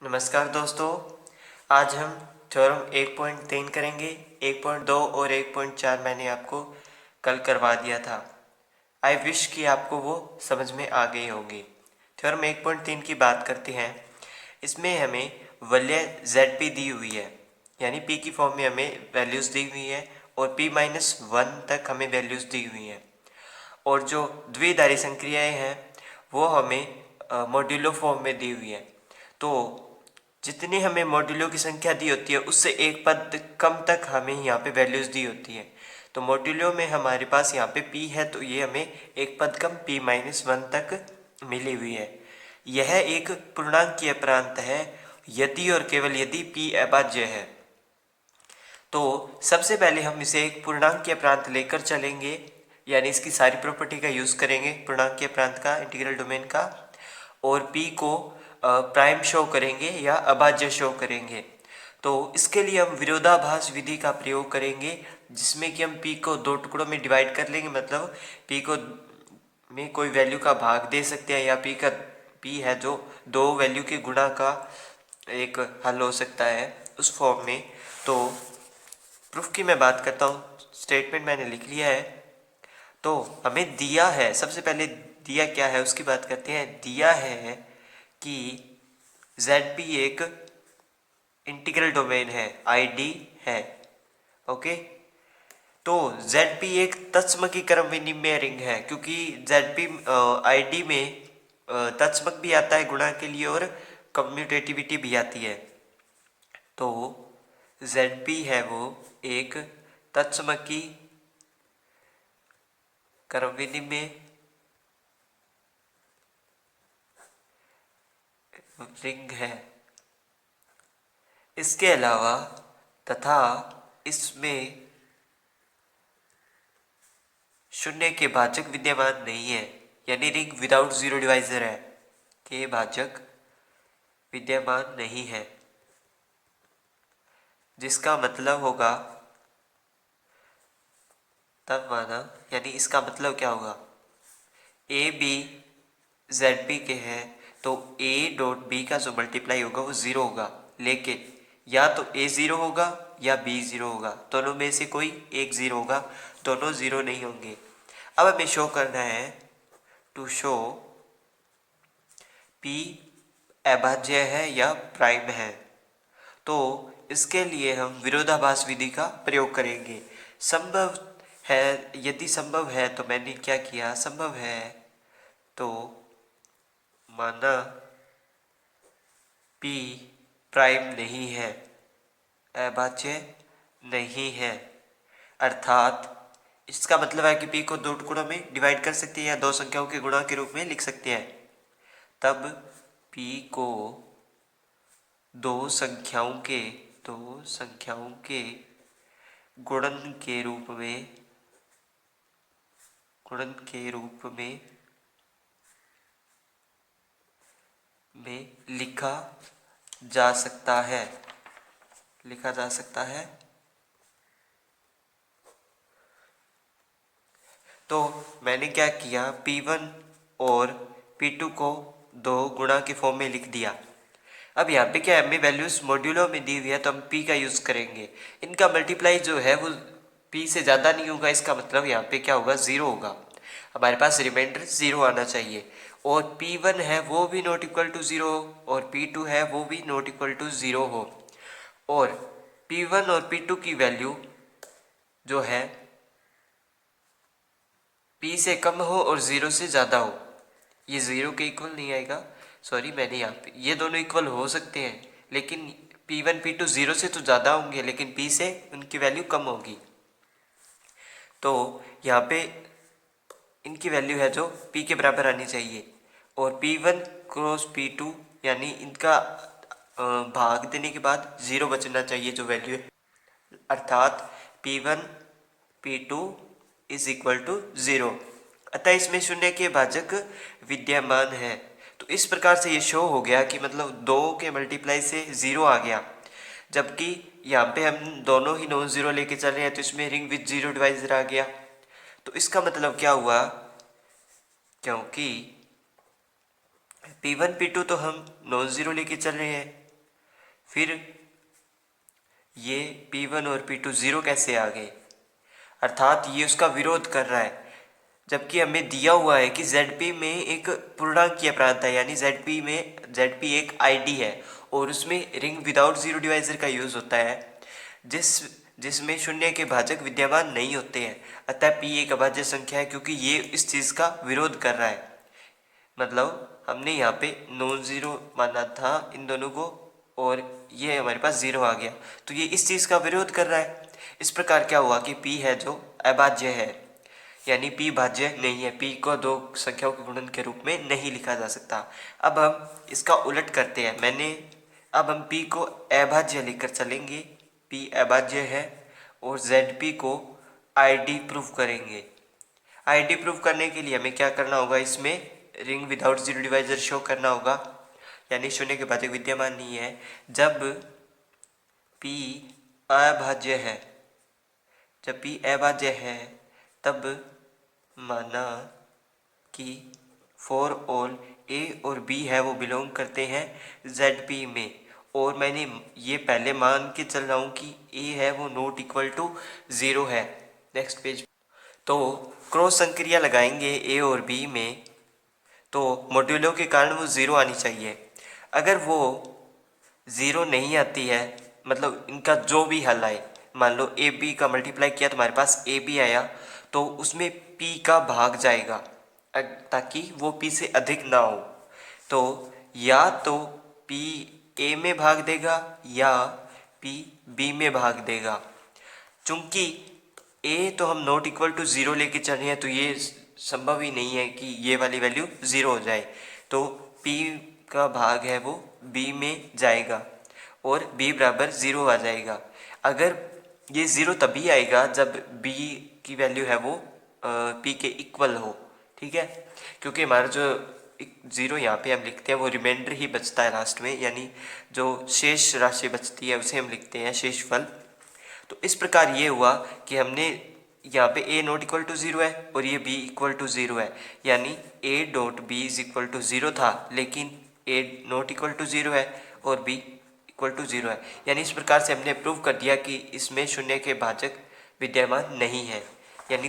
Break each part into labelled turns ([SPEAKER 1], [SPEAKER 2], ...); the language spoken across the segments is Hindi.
[SPEAKER 1] नमस्कार दोस्तों। आज हम थ्योरम 1.3 करेंगे। 1.2 और 1.4 मैंने आपको कल करवा दिया था। आई विश कि आपको वो समझ में आ गई होंगी। थ्योरम 1.3 की बात करते हैं। इसमें हमें वलय ZP दी हुई है, यानी P की फॉर्म में हमें वैल्यूज़ दी हुई है और P-1 तक हमें वैल्यूज़ दी हुई हैं। और जो द्विआधारी संक्रियाएं हैं वो हमें मॉड्यूलो फॉर्म में दी हुई है। तो जितनी हमें मॉड्यूलों की संख्या दी होती है उससे एक पद कम तक हमें यहाँ पे वैल्यूज़ दी होती है। तो मॉड्यूलो में हमारे पास यहाँ पे P है, तो ये हमें एक पद कम P-1 तक मिली हुई है। यह एक पूर्णांकीय प्रांत है यदि और केवल यदि P अभाज्य है। तो सबसे पहले हम इसे एक पूर्णांकीय प्रांत लेकर चलेंगे, यानी इसकी सारी प्रॉपर्टी का यूज़ करेंगे पूर्णांकीय प्रांत का, इंटीग्रल डोमेन का, और P को प्राइम शो करेंगे या अभाज्य शो करेंगे। तो इसके लिए हम विरोधाभास विधि का प्रयोग करेंगे, जिसमें कि हम P को दो टुकड़ों में डिवाइड कर लेंगे। मतलब P को में कोई वैल्यू का भाग दे सकते हैं, या P है जो दो वैल्यू के गुणा का एक हल हो सकता है उस फॉर्म में। तो प्रूफ की मैं बात करता हूँ, स्टेटमेंट मैंने लिख लिया है। तो हमें दिया है, सबसे पहले दिया क्या है उसकी बात करते हैं। दिया है कि ZP एक इंटीग्रल डोमेन है, ID है। ओके, तो ZP एक तत्सम क्रम विनिमय रिंग है, क्योंकि ZP ID में तत्समक भी आता है गुणा के लिए और कम्यूटेटिविटी भी आती है। तो ZP है वो एक तत्समकी क्रम विनिमय रिंग है। इसके अलावा तथा इसमें शून्य के भाजक विद्यमान नहीं है, यानी रिंग विदाउट जीरो डिवाइजर है, के भाजक विद्यमान नहीं है। जिसका मतलब होगा तब माना, यानी इसका मतलब क्या होगा, ए बी ZP के हैं तो A डॉट B का जो मल्टीप्लाई होगा वो ज़ीरो होगा, लेकिन या तो A ज़ीरो होगा या B ज़ीरो होगा, दोनों में से कोई एक ज़ीरो होगा, दोनों ज़ीरो नहीं होंगे। अब हमें शो करना है, टू शो P अभाज्य है या प्राइम है। तो इसके लिए हम विरोधाभास विधि का प्रयोग करेंगे। संभव है, यदि संभव है तो मैंने क्या किया, संभव है तो माना P प्राइम नहीं है, अभाज्य नहीं है। अर्थात इसका मतलब है कि P को दो टुकड़ों में डिवाइड कर सकते हैं या दो संख्याओं के गुणा के रूप में लिख सकते हैं। तब P को दो संख्याओं के गुणन के रूप में लिखा जा सकता है। तो मैंने क्या किया, P1 और P2 को दो गुणा के फॉर्म में लिख दिया। अब यहाँ पे क्या है, हमें वैल्यूज मॉड्यूलो में दी हुई है तो हम P का यूज़ करेंगे। इनका मल्टीप्लाई जो है वो P से ज़्यादा नहीं होगा, इसका मतलब यहाँ पे क्या होगा, ज़ीरो होगा। हमारे पास रिमाइंडर ज़ीरो आना चाहिए। और P1 है वो भी नॉट इक्वल टू ज़ीरो हो, और P2 है वो भी नॉट इक्वल टू ज़ीरो हो। और P1 और P2 की वैल्यू जो है P से कम हो और ज़ीरो से ज़्यादा हो। ये ज़ीरो के इक्वल नहीं आएगा, सॉरी, मैंने यहाँ पे, ये दोनों इक्वल हो सकते हैं लेकिन P1 P2 ज़ीरो से तो ज़्यादा होंगे, लेकिन P से उनकी वैल्यू कम होगी। तो यहाँ पे इनकी वैल्यू है जो P के बराबर आनी चाहिए। और P1 क्रॉस P2, यानी इनका भाग देने के बाद ज़ीरो बचना चाहिए जो वैल्यू है। अर्थात P1 P2 is equal to zero. अतः इसमें शून्य के भाजक विद्यमान है। तो इस प्रकार से ये शो हो गया कि मतलब दो के मल्टीप्लाई से ज़ीरो आ गया, जबकि यहाँ पे हम दोनों ही नॉन ज़ीरो लेके चल रहे हैं तो इसमें रिंग विद ज़ीरो डिवाइजर आ गया। तो इसका मतलब क्या हुआ, क्योंकि P1 P2 तो हम नॉन ज़ीरो लेके चल रहे हैं फिर ये P1 और P2 0 कैसे आ गए, अर्थात ये उसका विरोध कर रहा है। जबकि हमें दिया हुआ है कि ZP में एक पूर्णांकीय प्रांत है, यानी ZP एक ID है और उसमें रिंग विदाउट जीरो डिवाइजर का यूज़ होता है जिसमें शून्य के भाजक विद्यमान नहीं होते हैं। अतः P एक अभाज्य संख्या है क्योंकि ये इस चीज़ का विरोध कर रहा है। मतलब हमने यहाँ पे नॉन ज़ीरो माना था इन दोनों को और ये हमारे पास ज़ीरो आ गया, तो ये इस चीज़ का विरोध कर रहा है। इस प्रकार क्या हुआ कि P है जो अभाज्य है, यानी P भाज्य नहीं है। P को दो संख्याओं के गुणन के रूप में नहीं लिखा जा सकता। अब हम इसका उलट करते हैं। अब हम P को अभाज्य लेकर चलेंगे। P अभाज्य है और ZP को ID प्रूव करेंगे। ID प्रूव करने के लिए हमें क्या करना होगा, इसमें ring without zero divisor show करना होगा, यानी शून्य के भाजक विद्यमान नहीं है। जब P अभाज्य है तब माना कि फॉर ऑल A और B है वो बिलोंग करते हैं ZP में, और मैंने ये पहले मान के चल रहा हूँ कि A है वो नॉट इक्वल टू ज़ीरो है। Next page. तो क्रॉस संक्रिया लगाएंगे A और B में, तो मॉड्यूलो के कारण वो ज़ीरो आनी चाहिए। अगर वो ज़ीरो नहीं आती है, मतलब इनका जो भी हल आए, मान लो ए बी का मल्टीप्लाई किया तो हमारे पास ए बी आया, तो उसमें पी का भाग जाएगा ताकि वो पी से अधिक ना हो। तो या तो पी ए में भाग देगा या पी बी में भाग देगा। चूंकि ए तो हम नॉट इक्वल टू ज़ीरो लेके चल रहे हैं, तो ये संभव ही नहीं है कि ये वाली वैल्यू ज़ीरो हो जाए। तो P का भाग है वो B में जाएगा और B बराबर ज़ीरो आ जाएगा। अगर ये ज़ीरो तभी आएगा जब B की वैल्यू है वो P के इक्वल हो, ठीक है, क्योंकि हमारा जो ज़ीरो यहाँ पे हम लिखते हैं वो रिमाइंडर ही बचता है लास्ट में, यानी जो शेष राशि बचती है उसे हम लिखते हैं शेषफल। तो इस प्रकार ये हुआ कि हमने यहाँ पे a not equal to zero है और ये b इक्वल टू ज़ीरो है, यानी a dot b is equal to zero था, लेकिन a not equal to zero है और b इक्वल टू ज़ीरो है। यानी इस प्रकार से हमने प्रूव कर दिया कि इसमें शून्य के भाजक विद्यमान नहीं है, यानी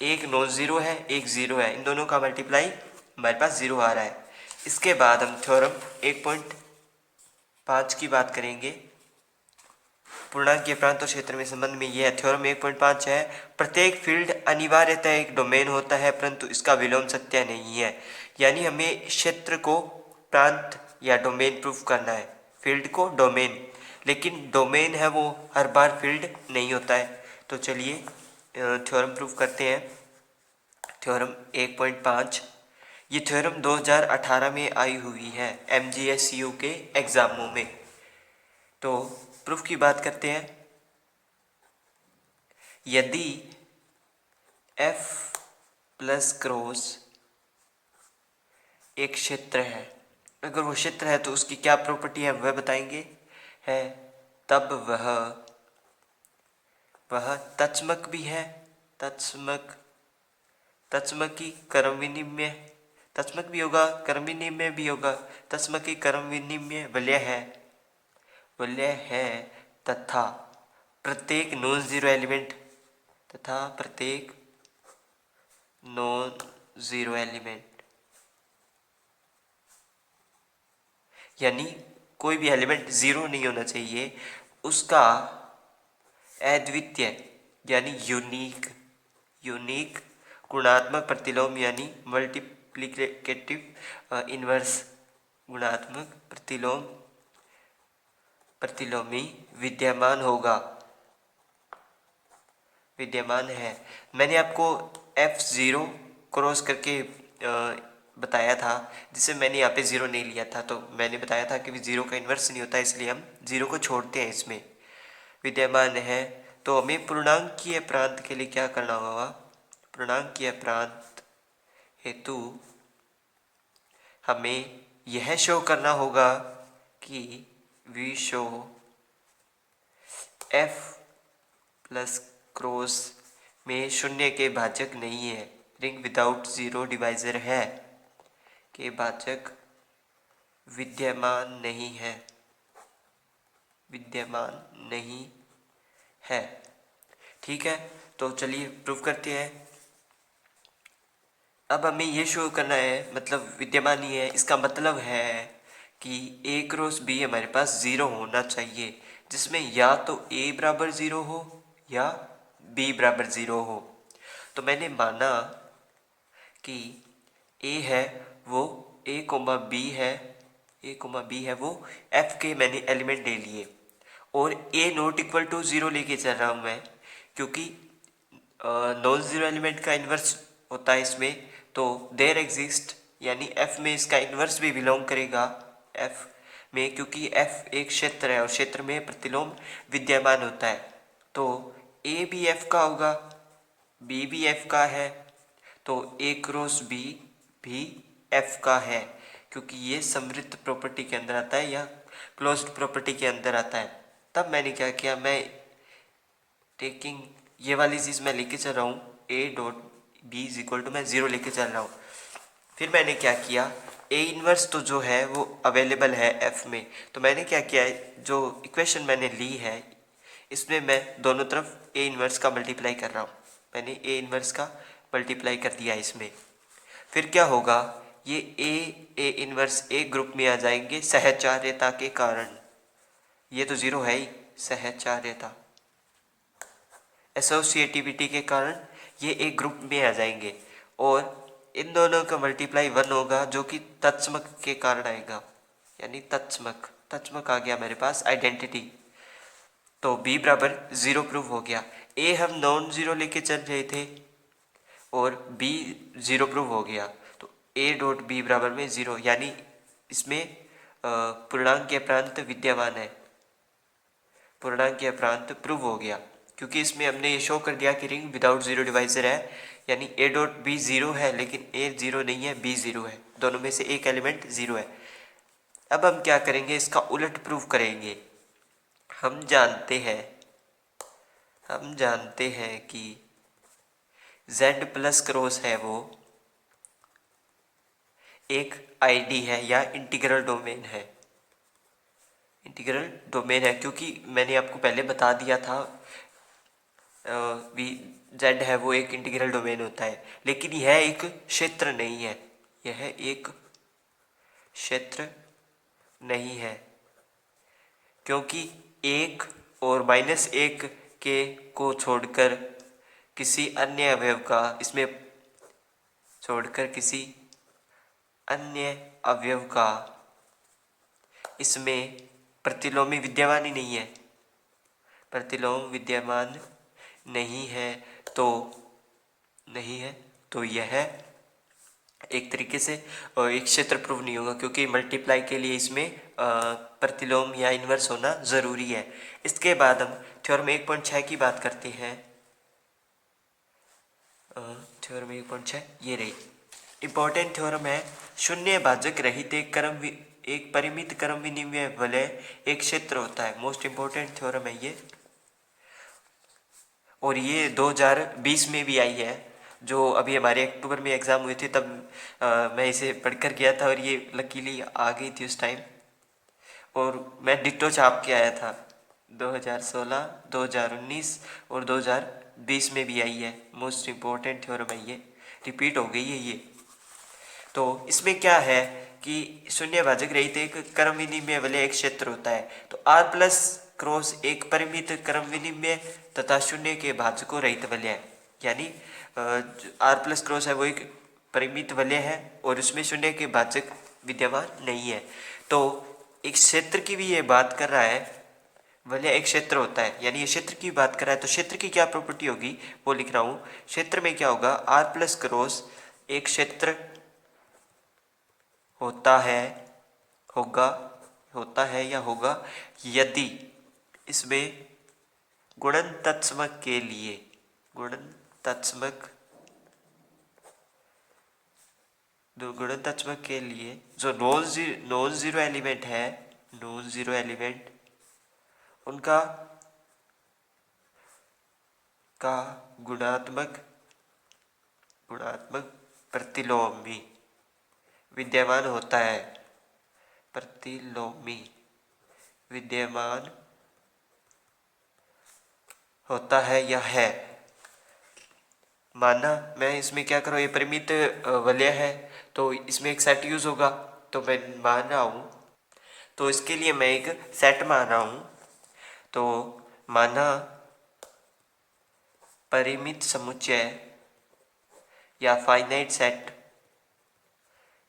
[SPEAKER 1] एक नॉन ज़ीरो है, एक ज़ीरो है, इन दोनों का मल्टीप्लाई हमारे पास ज़ीरो आ रहा है। इसके बाद हम थ्योरम 1.5 की बात करेंगे। पूर्णांकीय प्रांत और क्षेत्र में संबंध में यह थ्योरम 1.5 है। प्रत्येक फील्ड अनिवार्यतः एक डोमेन होता है, परंतु इसका विलोम सत्य नहीं है। यानी हमें क्षेत्र को प्रांत या डोमेन प्रूफ करना है, फील्ड को डोमेन, लेकिन डोमेन है वो हर बार फील्ड नहीं होता है। तो चलिए थ्योरम प्रूफ करते हैं। थ्योरम 1.5, ये थ्योरम 2018 में आई हुई है MGSU के एग्जामों में। तो प्रूफ की बात करते हैं। यदि F प्लस क्रॉस एक क्षेत्र है, अगर वो क्षेत्र है तो उसकी क्या प्रॉपर्टी है वह बताएंगे, है तब वह तत्समक भी है, तत्समकी कर्म विनिमय, तत्समक भी होगा कर्म विनिमय भी होगा। तत्समकी कर्म विनिमय वलय है तथा प्रत्येक नॉन ज़ीरो एलिमेंट यानी कोई भी एलिमेंट ज़ीरो नहीं होना चाहिए, उसका अद्वितीय यानी यूनिक गुणात्मक प्रतिलोम यानी मल्टीप्लिकेटिव इन्वर्स गुणात्मक प्रतिलोमी विद्यमान है। मैंने आपको F0 क्रॉस करके बताया था, जिसे मैंने यहाँ पे ज़ीरो नहीं लिया था, तो मैंने बताया था कि ज़ीरो का इन्वर्स नहीं होता, इसलिए हम ज़ीरो को छोड़ते हैं, इसमें विद्यमान है। तो हमें पूर्णांकीय प्रांत के लिए क्या करना होगा, पूर्णांकीय प्रांत हेतु हमें यह शो करना होगा कि we show F plus cross में शून्य के भाजक नहीं है, रिंग विदाउट ज़ीरो डिवाइजर है, के भाजक विद्यमान नहीं है, विद्यमान नहीं है। ठीक है, तो चलिए प्रूव करते हैं। अब हमें ये शो करना है, मतलब विद्यमान ही है, इसका मतलब है कि ए क्रॉस बी हमारे पास ज़ीरो होना चाहिए, जिसमें या तो ए बराबर ज़ीरो हो या बी बराबर ज़ीरो हो। तो मैंने माना कि ए है वो ए कोमा बी है, ए कोमा बी है वो एफ के मैंने एलिमेंट ले लिए, और ए नॉट इक्वल टू ज़ीरो लेके चल रहा हूँ मैं, क्योंकि नॉन ज़ीरो एलिमेंट का इन्वर्स होता है इसमें, तो देयर एग्जिस्ट, यानी एफ में इसका इन्वर्स भी बिलोंग करेगा एफ में, क्योंकि एफ एक क्षेत्र है और क्षेत्र में प्रतिलोम विद्यमान होता है। तो ए भी एफ का होगा, बी भी एफ का है, तो ए क्रॉस बी भी एफ का है, क्योंकि ये समृद्ध प्रॉपर्टी के अंदर आता है या क्लोज्ड प्रॉपर्टी के अंदर आता है। तब मैंने क्या किया, मैं टेकिंग ये वाली चीज़ मैं लेके चल रहा हूँ, A dot B is equal to मैं ज़ीरो लेके चल रहा हूँ। फिर मैंने क्या किया, ए इन्वर्स तो जो है वो अवेलेबल है एफ में, तो मैंने क्या किया, जो इक्वेशन मैंने ली है इसमें मैं दोनों तरफ ए इन्वर्स का मल्टीप्लाई कर रहा हूँ। मैंने ए इन्वर्स का मल्टीप्लाई कर दिया इसमें। फिर क्या होगा, ये ए इन्वर्स ए ग्रुप में आ जाएंगे सहचार्यता के कारण, ये तो ज़ीरो है ही, सहचार्यता एसोसिएटिविटी के कारण ये एक ग्रुप में आ जाएंगे, और इन दोनों का मल्टीप्लाई वन होगा, जो कि तत्समक के कारण आएगा, यानी तत्समक आ गया मेरे पास आइडेंटिटी। तो b बराबर ज़ीरो प्रूव हो गया। a हम नॉन ज़ीरो लेके चल रहे थे और b ज़ीरो प्रूव हो गया, तो a डॉट बी बराबर में ज़ीरो, यानी इसमें पूर्णांक के प्रांत विद्यमान है, पूर्णांक के प्रांत प्रूव हो गया, क्योंकि इसमें हमने ये शो कर दिया कि रिंग विदाउट जीरो डिवाइजर है, यानी ए डॉट बी ज़ीरो है, लेकिन ए ज़ीरो नहीं है, बी ज़ीरो है, दोनों में से एक एलिमेंट ज़ीरो है। अब हम क्या करेंगे, इसका उलट प्रूव करेंगे। हम जानते हैं कि z प्लस क्रॉस है वो एक आईडी है या इंटीग्रल डोमेन है, इंटीग्रल डोमेन है, क्योंकि मैंने आपको पहले बता दिया था वी जेड है वो एक इंटीग्रल डोमेन होता है, लेकिन यह एक क्षेत्र नहीं है, यह एक क्षेत्र नहीं है, क्योंकि एक और माइनस एक के को छोड़कर किसी अन्य अवयव का, इसमें छोड़कर किसी अन्य अवयव का इसमें प्रतिलोमी विद्यमान ही नहीं है, प्रतिलोम विद्यमान नहीं है, तो यह एक तरीके से एक क्षेत्र प्रूव नहीं होगा, क्योंकि मल्टीप्लाई के लिए इसमें प्रतिलोम या इन्वर्स होना ज़रूरी है। इसके बाद हम थ्योरम 1.6 की बात करते हैं। थ्योरम 1.6 ये रही, इम्पोर्टेंट थ्योरम है। शून्य भाजक रहित एक परिमित क्रम विनिमय वलय एक क्षेत्र होता है। मोस्ट इम्पोर्टेंट थ्योरम है ये, और ये 2020 में भी आई है, जो अभी हमारे अक्टूबर में एग्ज़ाम हुए थे, तब मैं इसे पढ़कर गया था और ये लकीली आ गई थी उस टाइम, और मैं डिट्टो छाप के आया था। 2016, 2019 और 2020 में भी आई है। मोस्ट इम्पोर्टेंट थ्योरम है ये, रिपीट हो गई है ये। तो इसमें क्या है कि शून्य भाजक रहित एक क्रम विनिमय वाले एक क्षेत्र होता है, तो r प्लस क्रॉस एक परिमित क्रम विनिमय तथा शून्य के भाजकों रहित वलय है, यानी r प्लस क्रॉस है वो एक परिमित वलय है और उसमें शून्य के भाजक विद्यमान नहीं है। तो एक क्षेत्र की भी ये बात कर रहा है, वलय एक क्षेत्र होता है, यानी ये क्षेत्र की बात कर रहा है, तो क्षेत्र की क्या प्रॉपर्टी होगी वो लिख रहा हूँ। क्षेत्र में क्या होगा, r प्लस क्रॉस एक क्षेत्र होता है या होगा यदि इसमें गुणन तत्समक के लिए जो नॉन जीरो एलिमेंट उनका का गुणात्मक प्रतिलोम भी विद्यमान होता है, प्रतिलोमी विद्यमान होता है या है। माना मैं इसमें क्या करूँ, ये परिमित वलय है तो इसमें एक सेट यूज होगा, तो मैं मान रहा हूँ, तो इसके लिए मैं एक सेट मान रहा हूँ। तो माना परिमित समुच्चय या फाइनाइट सेट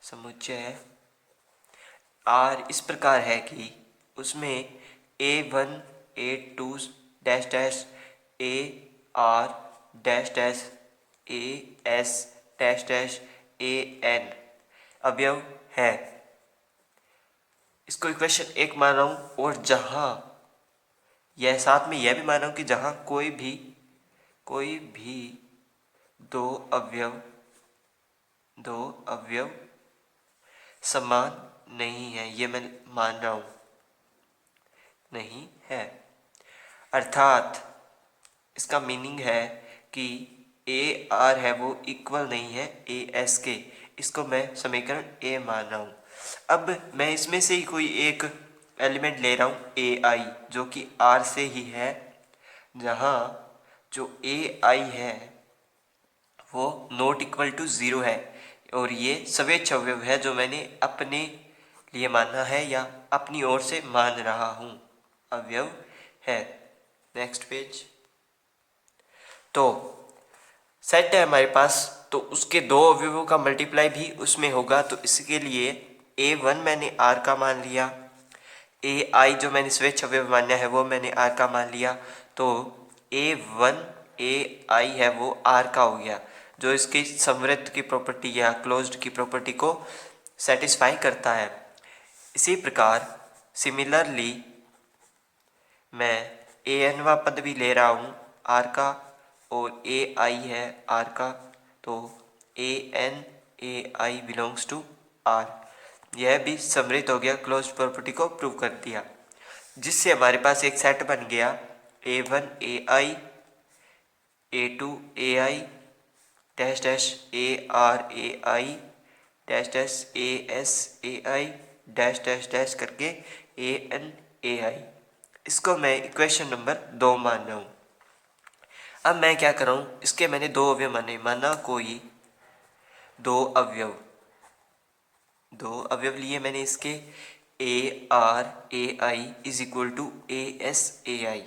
[SPEAKER 1] समुच्चय R इस प्रकार है कि उसमें A1 A2 dash dash AR dash dash AS dash dash AN अवयव है। इसको इक्वेशन 1 मान रहा हूँ, और जहाँ यह साथ में यह भी मान रहा हूँ कि जहाँ कोई भी दो अवयव समान नहीं है, ये मैं मान रहा हूँ नहीं है। अर्थात इसका मीनिंग है कि AR है वो इक्वल नहीं है AS के। इसको मैं समीकरण A मान रहा हूँ। अब मैं इसमें से ही कोई एक एलिमेंट ले रहा हूँ AI, जो कि R से ही है, जहाँ जो AI है वो नॉट इक्वल टू 0 है, और ये सवेच्छ अवयव है जो मैंने अपने लिए माना है या अपनी ओर से मान रहा हूँ अवयव है। Next page. तो सेट है हमारे पास, तो उसके दो अवयवों का मल्टीप्लाई भी उसमें होगा, तो इसके लिए A1 मैंने R का मान लिया, AI जो मैंने स्वेच्छ अवयव माना है वो मैंने R का मान लिया, तो A1 AI है वो R का हो गया, जो इसकी संवृत्त की प्रॉपर्टी या क्लोज्ड की प्रॉपर्टी को सेटिस्फाई करता है। इसी प्रकार सिमिलरली मैं AN पद भी ले रहा हूँ R का, और AI है R का, तो AN AI belongs to R। यह भी समृद्ध हो गया, क्लोज प्रॉपर्टी को प्रूव कर दिया, जिससे हमारे पास एक सेट बन गया A1 AI A2 AI dash dash AR AI dash dash AS AI dash dash dash करके AN AI। इसको मैं इक्वेशन नंबर 2 मान रहा हूँ। अब मैं क्या कर रहा हूँ, इसके मैंने दो अवयव माना कोई दो अवयव लिए मैंने इसके AR AI is equal to AS AI।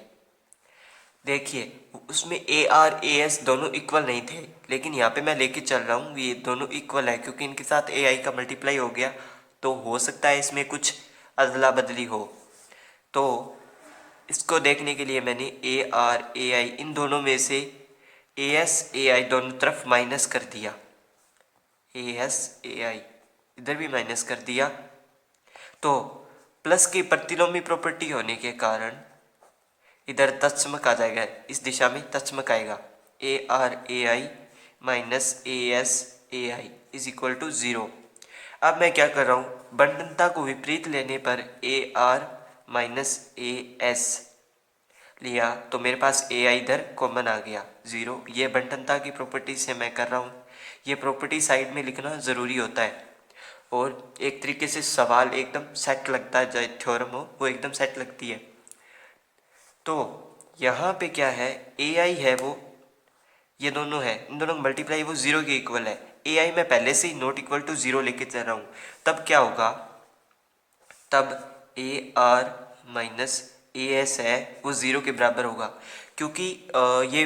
[SPEAKER 1] देखिए उसमें AR AS दोनों इक्वल नहीं थे, लेकिन यहाँ पे मैं लेके चल रहा हूँ ये दोनों इक्वल है, क्योंकि इनके साथ AI का मल्टीप्लाई हो गया, तो हो सकता है इसमें कुछ अदला बदली हो। तो इसको देखने के लिए मैंने AR AI इन दोनों में से AS AI दोनों तरफ माइनस कर दिया, AS AI इधर भी माइनस कर दिया, तो प्लस की प्रतिलोमी प्रॉपर्टी होने के कारण इधर तत्समक आ जाएगा, इस दिशा में तत्समक आएगा, AR AI minus AS AI is equal to 0। अब मैं क्या कर रहा हूँ, बंटनता को विपरीत लेने पर AR माइनस AS लिया, तो मेरे पास AI इधर कॉमन आ गया 0। ये बंटनता की प्रॉपर्टी से मैं कर रहा हूँ, ये प्रॉपर्टी साइड में लिखना ज़रूरी होता है, और एक तरीके से सवाल एकदम सेट लगता है, चाहे थ्योरम हो वो एकदम सेट लगती है। तो यहाँ पे क्या है, AI है वो ये दोनों है, इन दोनों का मल्टीप्लाई वो 0 के इक्वल है। AI मैं पहले से ही नॉट इक्वल टू 0 लेके चल रहा हूँ, तब क्या होगा, तब AR माइनस AS है वो 0 के बराबर होगा, क्योंकि ये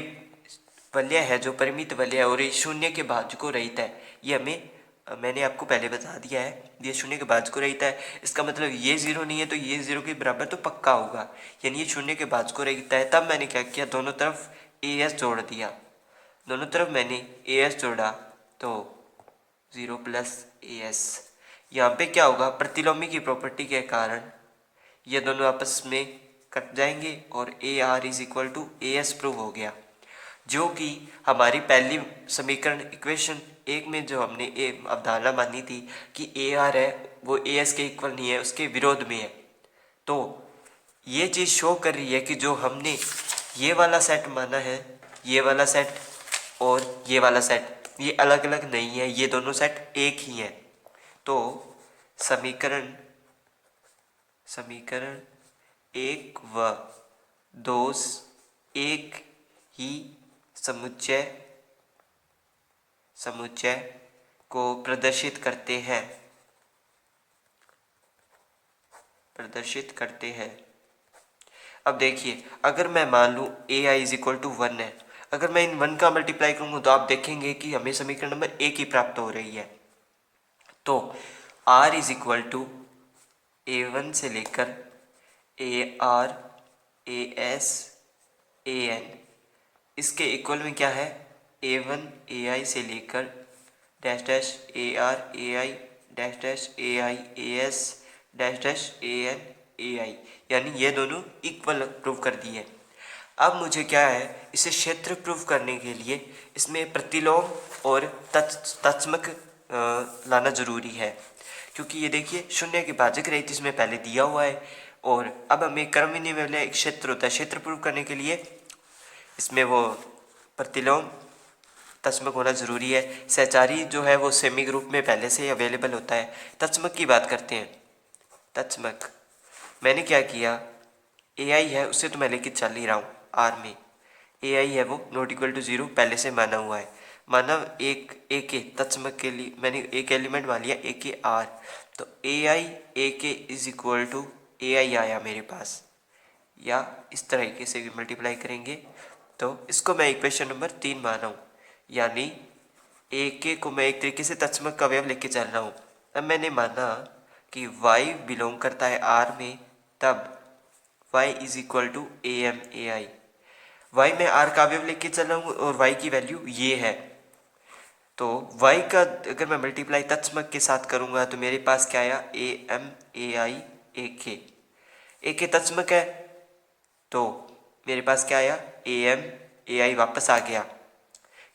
[SPEAKER 1] वलय है जो परिमित वलय है और ये शून्य के भाज्य को रहित है। ये हमें मैंने आपको पहले बता दिया है, ये शून्य के भाज्य को रहित है, इसका मतलब ये 0 नहीं है तो ये 0 के बराबर तो पक्का होगा, यानी ये शून्य के भाज्य को रहित है। तब मैंने क्या किया, दोनों तरफ AS जोड़ दिया, दोनों तरफ मैंने AS जोड़ा, तो 0 प्लस AS। यहाँ पे क्या होगा, प्रतिलोमी की प्रॉपर्टी के कारण ये दोनों आपस में कट जाएंगे और AR is equal to AS prove हो गया, जो कि हमारी पहली समीकरण इक्वेशन 1 में जो हमने अवधारणा मानी थी कि AR है वो AS के इक्वल नहीं है, उसके विरोध में है। तो ये चीज़ शो कर रही है कि जो हमने ये वाला सेट माना है, ये वाला सेट और ये वाला सेट ये अलग अलग नहीं है, ये दोनों सेट एक ही हैं। तो समीकरण समीकरण 1 व 2 एक ही समुच्चय को प्रदर्शित करते हैं। अब देखिए, अगर मैं मान लूँ ai इज इक्वल टू 1 है, अगर मैं इन 1 का मल्टीप्लाई करूँगा तो आप देखेंगे कि हमें समीकरण नंबर 1 ही प्राप्त हो रही है। तो r is equal to a1 से लेकर ar as an, इसके इक्वल में क्या है, a1 ai से लेकर dash dash ar ai dash dash ai as dash dash an ai, यानी ये दोनों इक्वल प्रूव कर दिए। अब मुझे क्या है, इसे क्षेत्र प्रूव करने के लिए इसमें प्रतिलोम और तत्समक लाना जरूरी है, क्योंकि ये देखिए शून्य के भाजक रहित इसमें पहले दिया हुआ है, और अब हमें क्रमविन्य वाला एक क्षेत्र होता है, क्षेत्र प्रूव करने के लिए इसमें वो प्रतिलोम तत्समक होना जरूरी है। सहचारी जो है वो सेमी ग्रुप में पहले से ही अवेलेबल होता है। तत्समक की बात करते हैं। तत्समक मैंने क्या किया, ai है उससे तो मैं लेके चल ही रहा हूँ, r में ai है वो नॉट इक्वल टू 0 पहले से माना हुआ है, माना एक के तत्समक के लिए मैंने एक एलिमेंट मान लिया a के r, तो ai a के इज इक्वल टू ai आया मेरे पास, या इस तरीके से भी मल्टीप्लाई करेंगे तो इसको मैं इक्वेशन नंबर 3 मान रहा हूँ, यानी a के को मैं एक तरीके से तत्समक का अवयव लेके चल रहा हूँ। अब मैंने माना कि y बिलोंग करता है r में, तब y is equal to am ai, y में r का अवयव लेके चल रहा हूँ और y की वैल्यू ये है, तो y का अगर मैं मल्टीप्लाई तत्समक के साथ करूँगा तो मेरे पास क्या आया, am ai a के तत्समक है, तो मेरे पास क्या आया, am ai वापस आ गया,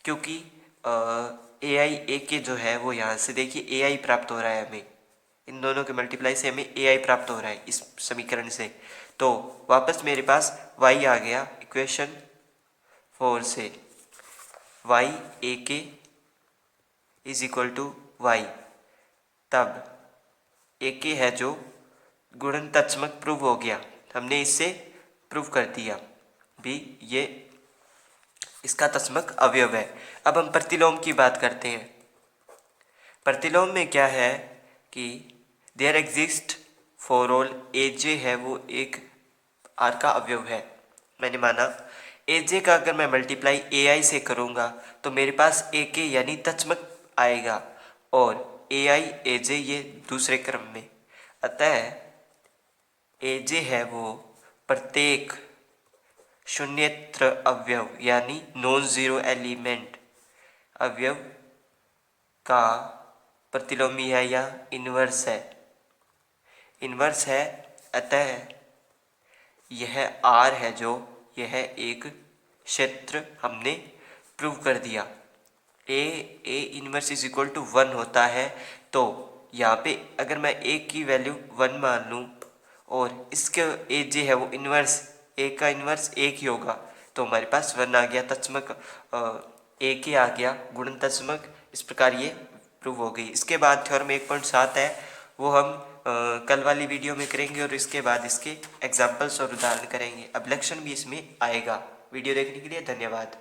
[SPEAKER 1] क्योंकि ai a के जो है वो यहाँ से देखिए ai प्राप्त हो रहा है, हमें इन दोनों के मल्टीप्लाई से हमें ai प्राप्त हो रहा है इस समीकरण से, तो वापस मेरे पास y आ गया इक्वेशन 4 से, y a के इज इक्वल टू y, तब a के है जो गुणन तत्समक प्रूव हो गया, हमने इससे प्रूव कर दिया भी ये इसका तत्समक अवयव है। अब हम प्रतिलोम की बात करते हैं। प्रतिलोम में क्या है कि there exist for all aj है वो एक r का अवयव है, मैंने माना aj का अगर मैं मल्टीप्लाई ai से करूँगा तो मेरे पास ak यानी तत्समक आएगा, और ai aj ये दूसरे क्रम में, अतः aj है वो प्रत्येक शून्येतर अवयव यानी नॉन जीरो एलिमेंट अवयव का प्रतिलोमी है या इन्वर्स है, अतः यह r है जो यह एक क्षेत्र हमने प्रूव कर दिया। a inverse is equal to 1 होता है, तो यहाँ पे अगर मैं a की वैल्यू 1 मान लूँ और इसके aj है वो इन्वर्स a का इन्वर्स 1 ही होगा, तो हमारे पास 1 आ गया, तत्समक a के आ गया गुणन तत्समक, इस प्रकार ये प्रूव हो गई। इसके बाद थ्योरम 1.7 है, वो हम कल वाली वीडियो में करेंगे और इसके बाद इसके एग्जाम्पल्स और उदाहरण करेंगे। अब लक्षण भी इसमें आएगा। वीडियो देखने के लिए धन्यवाद।